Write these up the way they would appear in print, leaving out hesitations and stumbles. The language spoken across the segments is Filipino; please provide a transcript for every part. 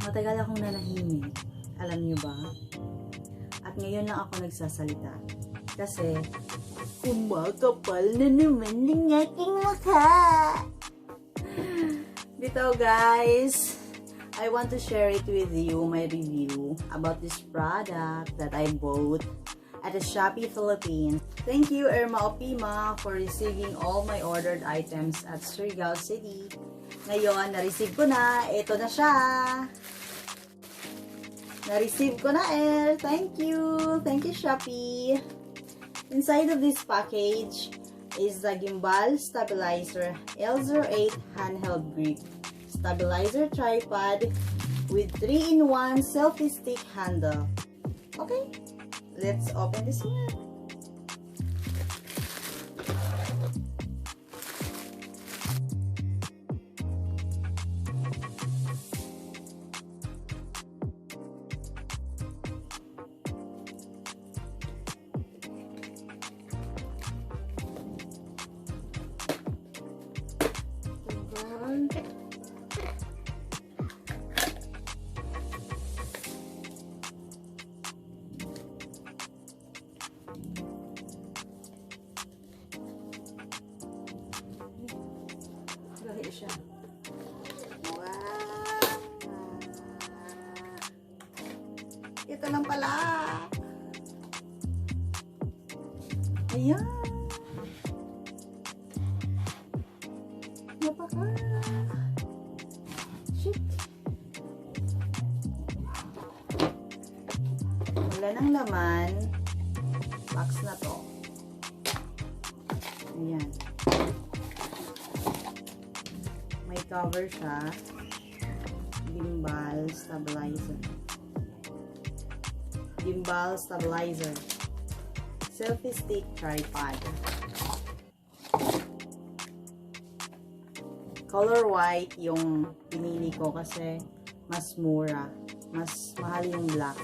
Matagal akong nanahimik. Alam niyo ba? At ngayon lang ako nagsasalita. Kasi, kumakapal na naman ng aking mukha. Dito guys, I want to share it with you, my review about this product that I bought at the Shopee Philippines. Thank you Irma Opima for receiving all my ordered items at Surigao City. Ngayon, na-receive ko na. Ito na siya. Na-receive ko na Thank you. Thank you Shopee. Inside of this package is the Gimbal Stabilizer L08 handheld grip stabilizer tripod with 3-in-1 selfie stick handle. Okay, let's open this one. Siya. Wow! Ito lang pala. Ayan. Napaka. Shit. Wala nang laman. Box na to. Ayan. May cover siya. Gimbal Stabilizer. Gimbal Stabilizer. Selfie stick tripod. Color white yung pinili ko kasi mas mura. Mas mahal yung black.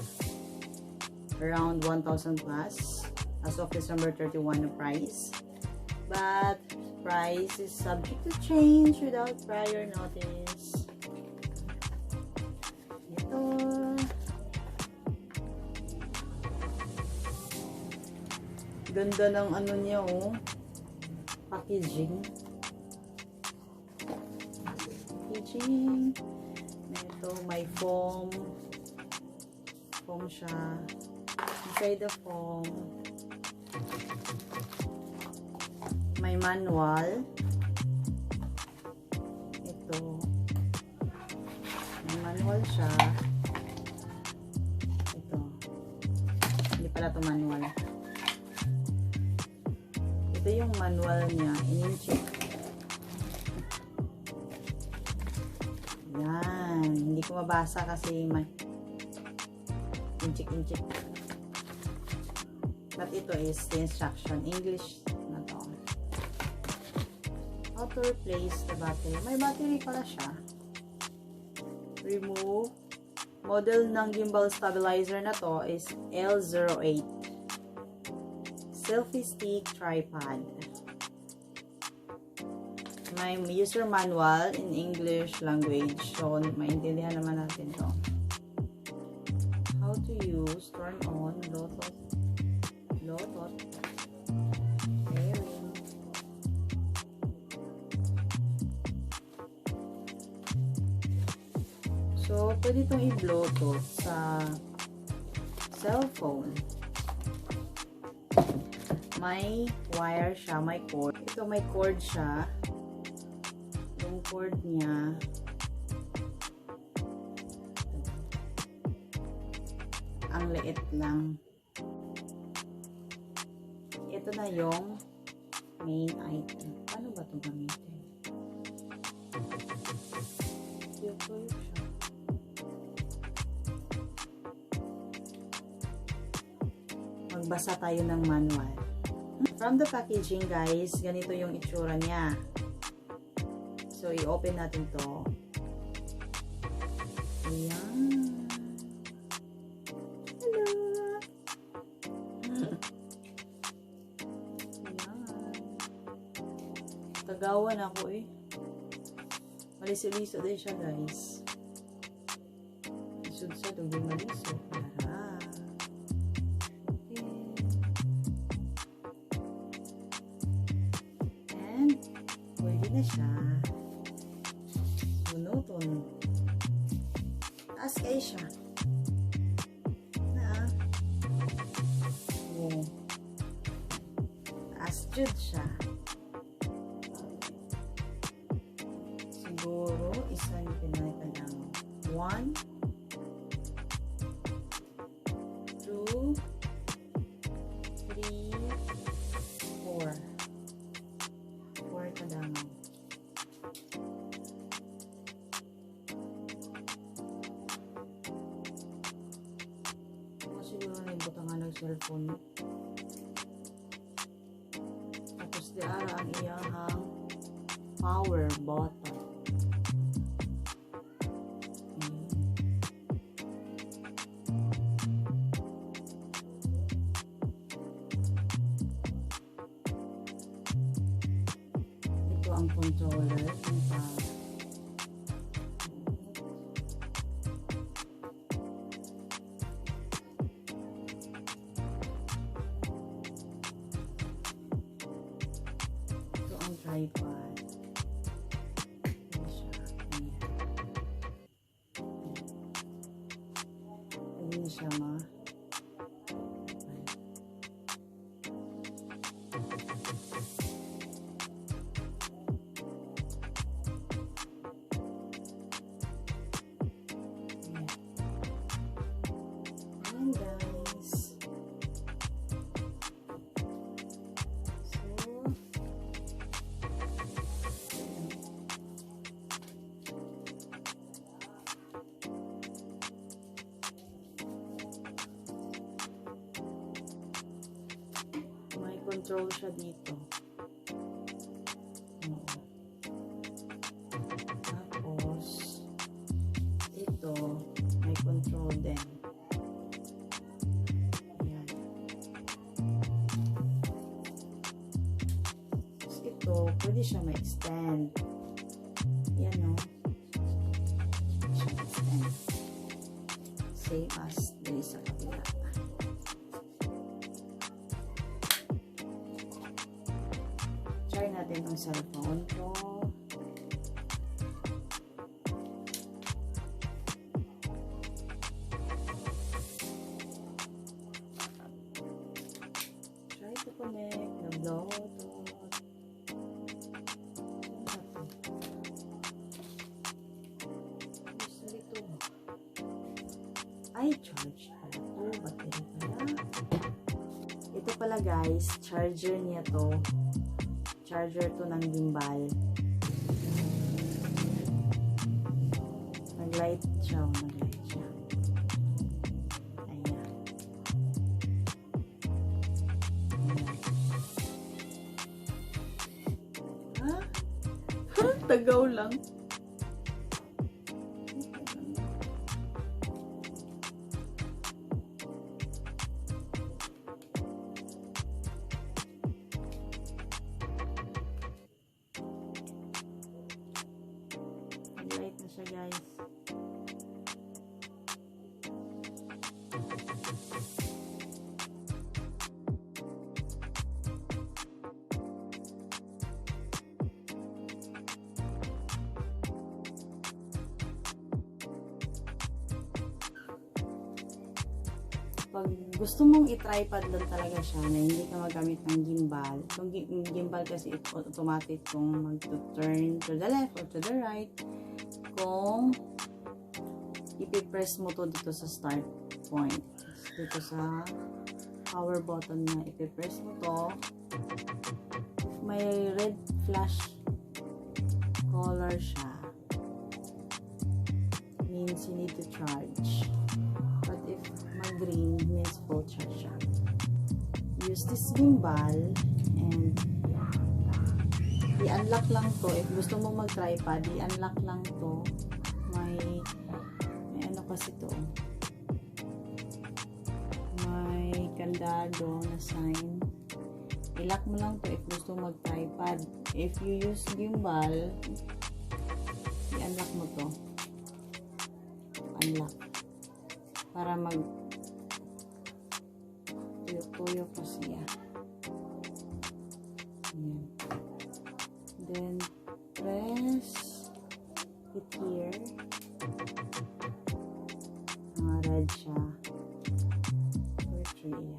Around 1,000 plus. As of December 31 na price. But price is subject to change without prior notice. Ito. Ganda ng ano niya oh. Packaging. Ito may foam. Foam siya. Inside the foam may manual. Ito. May manual siya. Ito. Hindi pala ito manual. Ito yung manual niya. In-check. Yan. Hindi ko mabasa kasi may in-check. But ito is the instruction. English na to. How to replace the battery. May battery pala siya. Remove. Model ng gimbal stabilizer na to is L08. Selfie stick tripod. May user manual in English language. So, maintindihan naman natin to. How to use. Turn on. Lotot. So, pwede itong i-bluetooth sa cellphone. May wire siya, may cord. Ito may cord siya. Yung cord niya. Ang liit lang. Ito na yung main item. Paano ba ito gamitin? Ito siya. Magbasa tayo ng manual. From the packaging guys, ganito yung itsura niya. So, i-open natin to. Ayan. Hello! Ayan. Tagawan ako eh. Maliso-liso din siya guys. lisod sa dugay malisod. Tara. Okay. And pwede na siya. Tuno. Taas kayo siya. Taas jud siya. Siguro, isa yung pinalitan ng 1, 2, 3, 4. 4 kadangaw. Siguro na yung butangan ng cellphone. Tapos di ara ang iyahang power button. Ito ang controller ng power. Tripod. Hindi siya ma. Ayan guys. Control siya dito. Tapos ito may control din. Ayan. Tapos ito pwede siya ma-extend. Yan o. Siya ma-extend. Same as dali sa kabila. Try natin ang cellphone ko. Try to connect the Bluetooth. Ay, charge pala to. Battery pala. Ito pala guys, charger niya to. Charger to ng gimbal. Nag-light siya. Ayan. Ha? Tagaw lang. Light na siya guys. Pag gusto mong i-tripod lang talaga siya na hindi ka magamit ng gimbal. Yung gimbal kasi automatic kung mag-turn to the left or to the right. Kung ipipress mo to dito sa start point. Dito sa power button na ipipress mo to. May red flash color siya. Means you need to charge. But if mag-green means full charge siya. Use this gimbal and i-unlock lang to. If gusto mong mag-tripod, i-unlock lang to. May ano kasi to. May kandado na sign. I-lock mo lang to if gusto mag-tripod. If you use gimbal, i-unlock mo to. Unlock. para mag tuyo pa siya. Ayan. Then press it here. Red siya. For 3.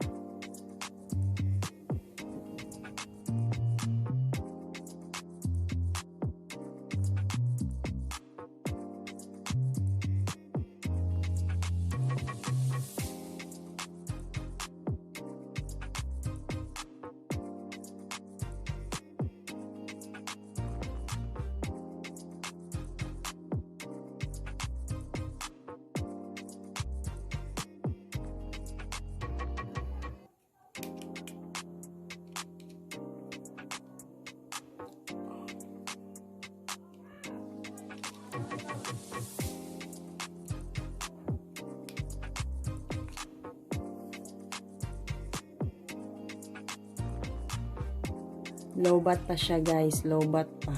Low bat pa siya guys, low bat pa.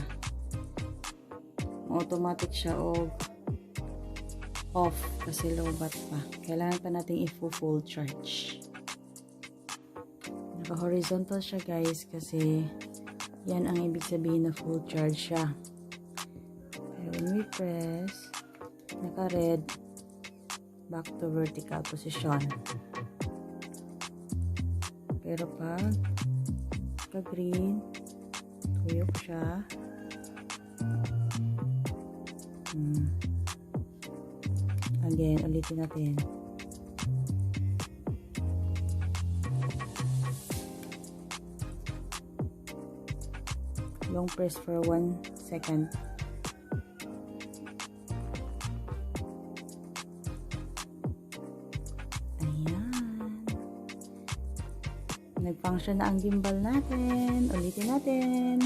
Automatic siya o off kasi low bat pa. Kailangan pa natin i-full charge. Naka-horizontal siya guys kasi yan ang ibig sabihin na full charge siya. Pero when we press, naka-red, back to vertical position. Pero pag green, tuyok siya. Again, ulitin natin. Long press for 1 second. Nag-function na ang gimbal natin. Ulitin natin.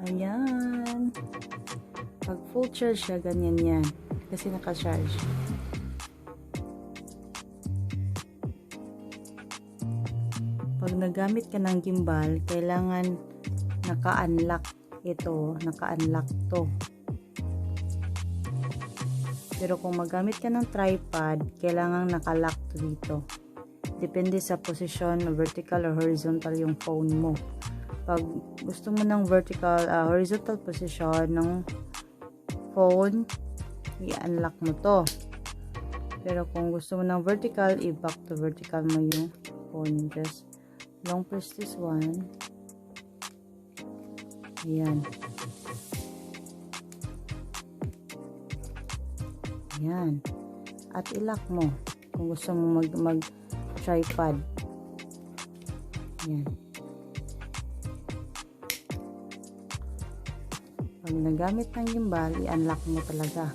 Ayan. Pag full charge siya, ganyan yan. Kasi naka-charge. Pag nagamit ka ng gimbal, kailangan naka-unlock ito, naka-unlock to. Pero kung magamit ka ng tripod, kailangan naka-lock to dito. Depende sa posisyon, vertical or horizontal yung phone mo. Pag gusto mo ng horizontal position ng phone, i-unlock mo to. Pero kung gusto mo ng vertical, i-back to vertical mo yung phone. Just long press this one. Ayan. Ayan. At i-lock mo kung gusto mo mag-tripod. Ayan. Pag nagamit ng gimbal, i-unlock mo talaga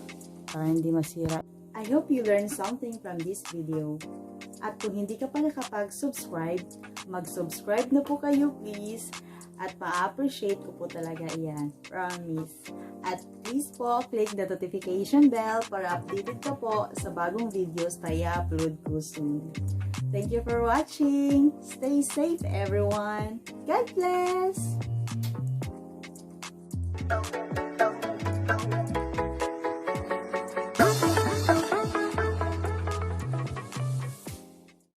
para hindi masira. I hope you learned something from this video. At kung hindi ka pa nakapag-subscribe, mag-subscribe na po kayo please. At ma-appreciate ko po talaga iyan. Promise. At please po, click the notification bell para updated ka po sa bagong videos na i-upload ko soon. Thank you for watching. Stay safe everyone. God bless!